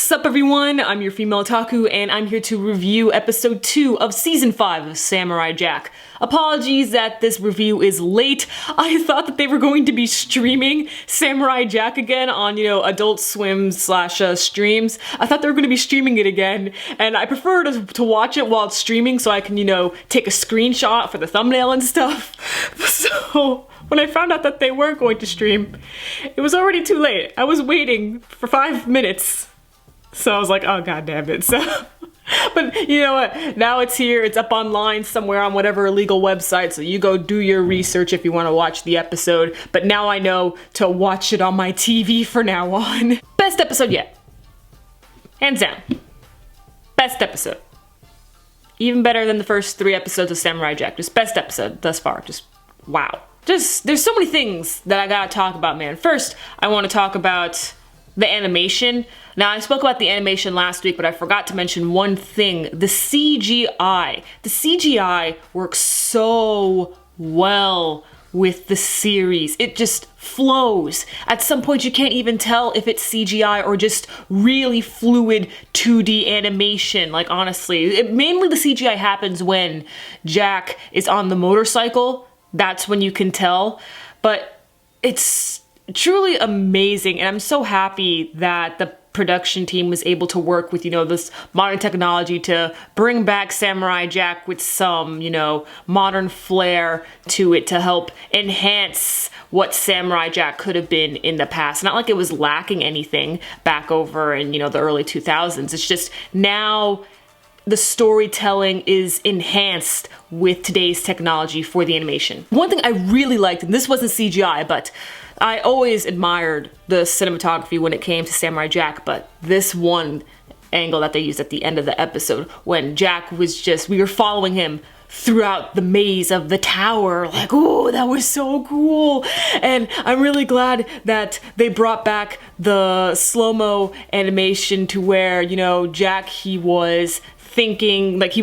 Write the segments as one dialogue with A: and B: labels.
A: Sup everyone, I'm your female otaku and I'm here to review episode 2 of season 5 of Samurai Jack. Apologies that this review is late. I thought that they were going to be streaming Samurai Jack again on, Adult Swim / streams. I thought they were going to be streaming it again, and I prefer to watch it while it's streaming so I can, take a screenshot for the thumbnail and stuff. So when I found out that they weren't going to stream, it was already too late. I was waiting for 5 minutes. So I was like, oh god damn it. So, but you know what? Now it's here. It's up online somewhere on whatever illegal website. So you go do your research if you want to watch the episode. But now I know to watch it on my TV from now on. Best episode yet. Hands down. Best episode. Even better than the first 3 episodes of Samurai Jack. Just best episode thus far. Just wow. There's so many things that I gotta talk about, man. First, I want to talk about the animation. Now, I spoke about the animation last week, but I forgot to mention one thing. The CGI. The CGI works so well with the series. It just flows. At some point, you can't even tell if it's CGI or just really fluid 2D animation. Like, honestly, mainly the CGI happens when Jack is on the motorcycle. That's when you can tell. But it's truly amazing, and I'm so happy that the production team was able to work with, this modern technology to bring back Samurai Jack with some, modern flair to it to help enhance what Samurai Jack could have been in the past. Not like it was lacking anything back over in, the early 2000s. It's just now the storytelling is enhanced with today's technology for the animation. One thing I really liked, and this wasn't CGI, but I always admired the cinematography when it came to Samurai Jack, but this one angle that they used at the end of the episode, when Jack was we were following him throughout the maze of the tower, like, oh, that was so cool. And I'm really glad that they brought back the slow-mo animation to where, Jack, he was thinking, like, he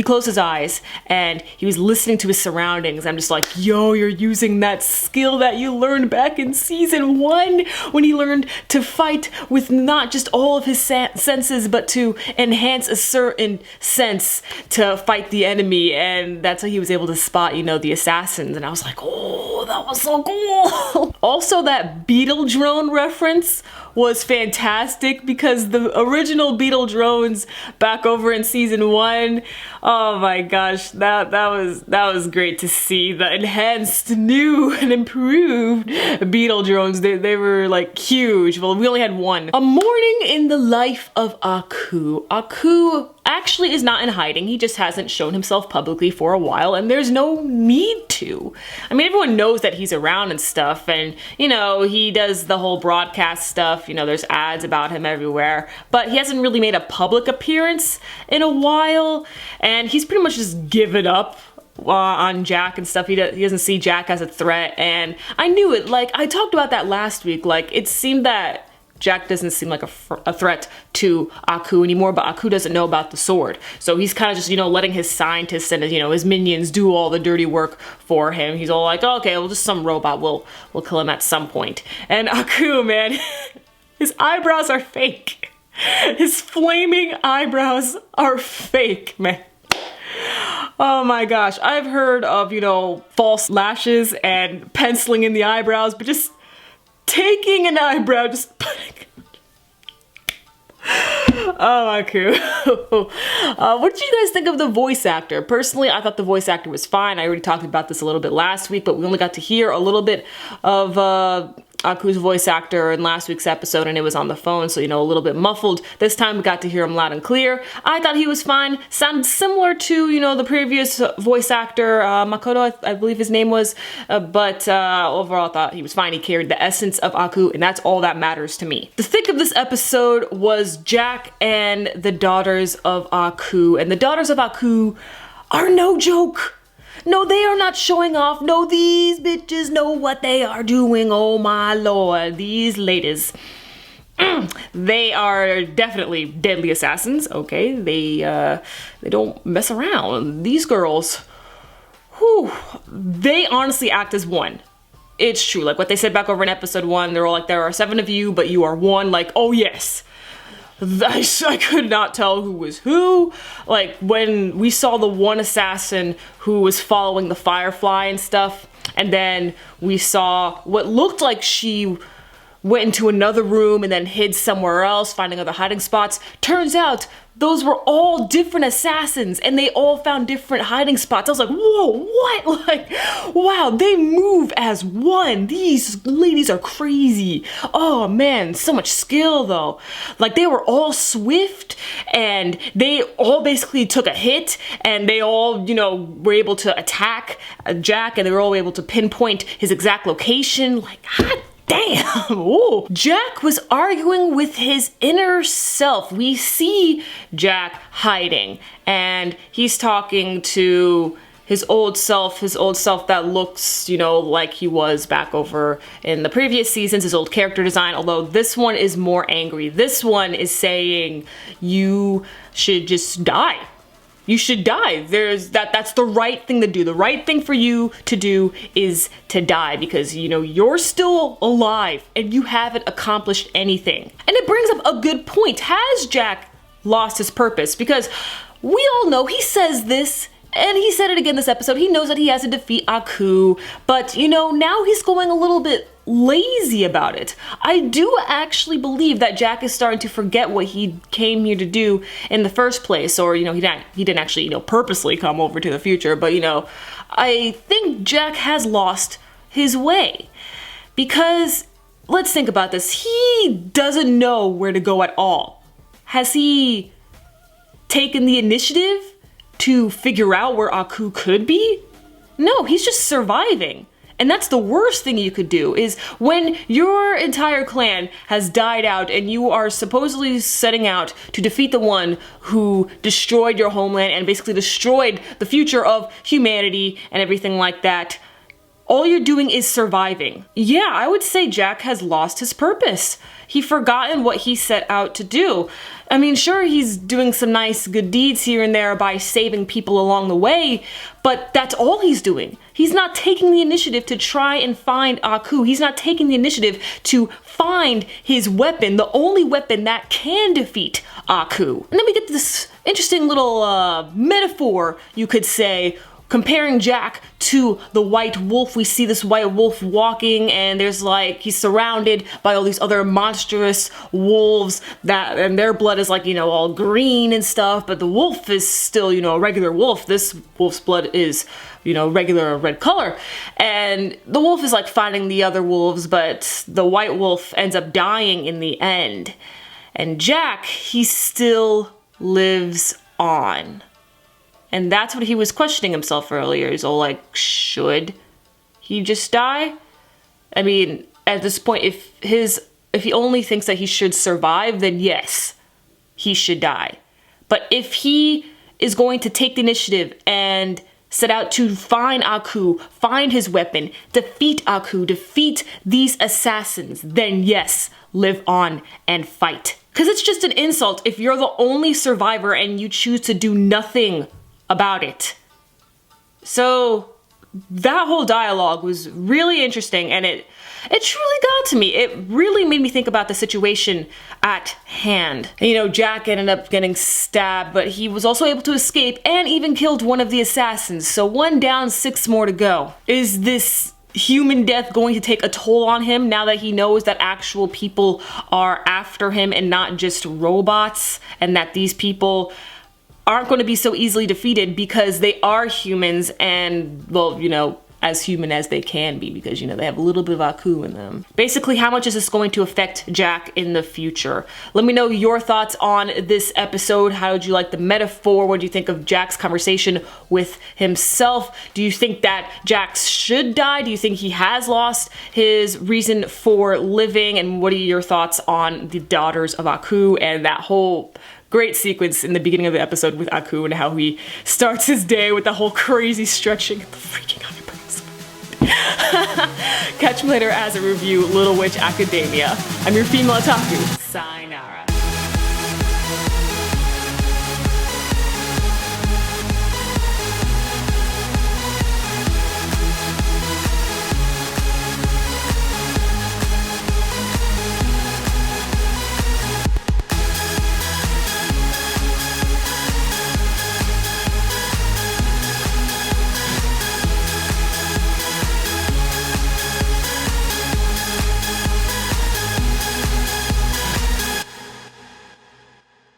A: closed his eyes and he was listening to his surroundings. I'm just like, yo, you're using that skill that you learned back in season 1 when he learned to fight with not just all of his senses, but to enhance a certain sense to fight the enemy. And that's how he was able to spot, the assassins. And I was like, oh, that was so cool. Also, that beetle drone reference was fantastic because the original beetle drones back over in season 1, oh my gosh, that was great to see. The enhanced, new, and improved beetle drones, they were like huge. Well, we only had one. A morning in the life of Aku. Aku actually is not in hiding. He just hasn't shown himself publicly for a while, and there's no need to. I mean, everyone knows that he's around and stuff, and he does the whole broadcast stuff. There's ads about him everywhere, but he hasn't really made a public appearance in a while, and he's pretty much just given up on Jack and stuff. He doesn't see Jack as a threat, and I knew it. Like, I talked about that last week. Like, it seemed that Jack doesn't seem like a threat to Aku anymore, but Aku doesn't know about the sword. So he's kind of just, letting his scientists and his minions do all the dirty work for him. He's all like, oh, okay, well, just some robot will kill him at some point. And Aku, man, his eyebrows are fake. His flaming eyebrows are fake, man. Oh my gosh, I've heard of, false lashes and penciling in the eyebrows, but just taking an eyebrow, just putting oh, Aku. What did you guys think of the voice actor? Personally, I thought the voice actor was fine. I already talked about this a little bit last week, but we only got to hear a little bit of Aku's voice actor in last week's episode, and it was on the phone, so a little bit muffled. This time we got to hear him loud and clear. I thought he was fine. Sounded similar to the previous voice actor, Makoto, I believe his name was, but overall I thought he was fine. He carried the essence of Aku, and that's all that matters to me. The thick of this episode was Jack and the daughters of Aku, and the daughters of Aku are no joke. No, they are not showing off. No, these bitches know what they are doing. Oh my lord, these ladies. They are definitely deadly assassins, okay? They don't mess around. These girls, whew, they honestly act as one. It's true, like what they said back over in episode 1, they're all like, there are 7 of you, but you are one, like, oh yes. I could not tell who was who. Like, when we saw the one assassin who was following the Firefly and stuff, and then we saw what looked like she went into another room and then hid somewhere else, finding other hiding spots. Turns out those were all different assassins and they all found different hiding spots. I was like, whoa, what? Like, wow, they move as one. These ladies are crazy. Oh man, so much skill though. Like, they were all swift and they all basically took a hit and they all, you know, were able to attack Jack, and they were all able to pinpoint his exact location. Like, hot damn! Ooh. Jack was arguing with his inner self. We see Jack hiding, and he's talking to his old self that looks, you know, like he was back over in the previous seasons, his old character design, although this one is more angry. This one is saying, you should just die. You should die. That's the right thing to do. The right thing for you to do is to die, because, you know, you're still alive and you haven't accomplished anything. And it brings up a good point. Has Jack lost his purpose? Because we all know, he says this, and he said it again this episode, he knows that he has to defeat Aku, but, you know, now he's going a little bit lazy about it. I do actually believe that Jack is starting to forget what he came here to do in the first place, or, you know, he didn't actually, you know, purposely come over to the future, but, you know, I think Jack has lost his way. Because, let's think about this, he doesn't know where to go at all. Has he taken the initiative to figure out where Aku could be? No, he's just surviving. And that's the worst thing you could do, is when your entire clan has died out and you are supposedly setting out to defeat the one who destroyed your homeland and basically destroyed the future of humanity and everything like that. All you're doing is surviving. Yeah, I would say Jack has lost his purpose. He's forgotten what he set out to do. I mean, sure, he's doing some nice good deeds here and there by saving people along the way, but that's all he's doing. He's not taking the initiative to try and find Aku. He's not taking the initiative to find his weapon, the only weapon that can defeat Aku. And then we get this interesting little metaphor, you could say, comparing Jack to the white wolf. We see this white wolf walking, and there's like, he's surrounded by all these other monstrous wolves and their blood is like, you know, all green and stuff, but the wolf is still, you know, a regular wolf. This wolf's blood is, you know, regular red color. And the wolf is like fighting the other wolves, but the white wolf ends up dying in the end. And Jack, he still lives on. And that's what he was questioning himself earlier. He's all like, should he just die? I mean, at this point, if he only thinks that he should survive, then yes, he should die. But if he is going to take the initiative and set out to find Aku, find his weapon, defeat Aku, defeat these assassins, then yes, live on and fight. Because it's just an insult if you're the only survivor and you choose to do nothing about it. So that whole dialogue was really interesting, and it truly got to me. It really made me think about the situation at hand. And, you know, Jack ended up getting stabbed, but he was also able to escape and even killed one of the assassins. So 1 down, 6 more to go. Is this human death going to take a toll on him now that he knows that actual people are after him and not just robots, and that these people aren't going to be so easily defeated because they are humans and, well, you know, as human as they can be, because, you know, they have a little bit of Aku in them. Basically, how much is this going to affect Jack in the future? Let me know your thoughts on this episode. How did you like the metaphor? What do you think of Jack's conversation with himself? Do you think that Jack should die? Do you think he has lost his reason for living? And what are your thoughts on the Daughters of Aku and that whole great sequence in the beginning of the episode with Aku and how he starts his day with the whole crazy stretching and the freaking out your Catch me later as I review Little Witch Academia. I'm your female otaku. Sayonara.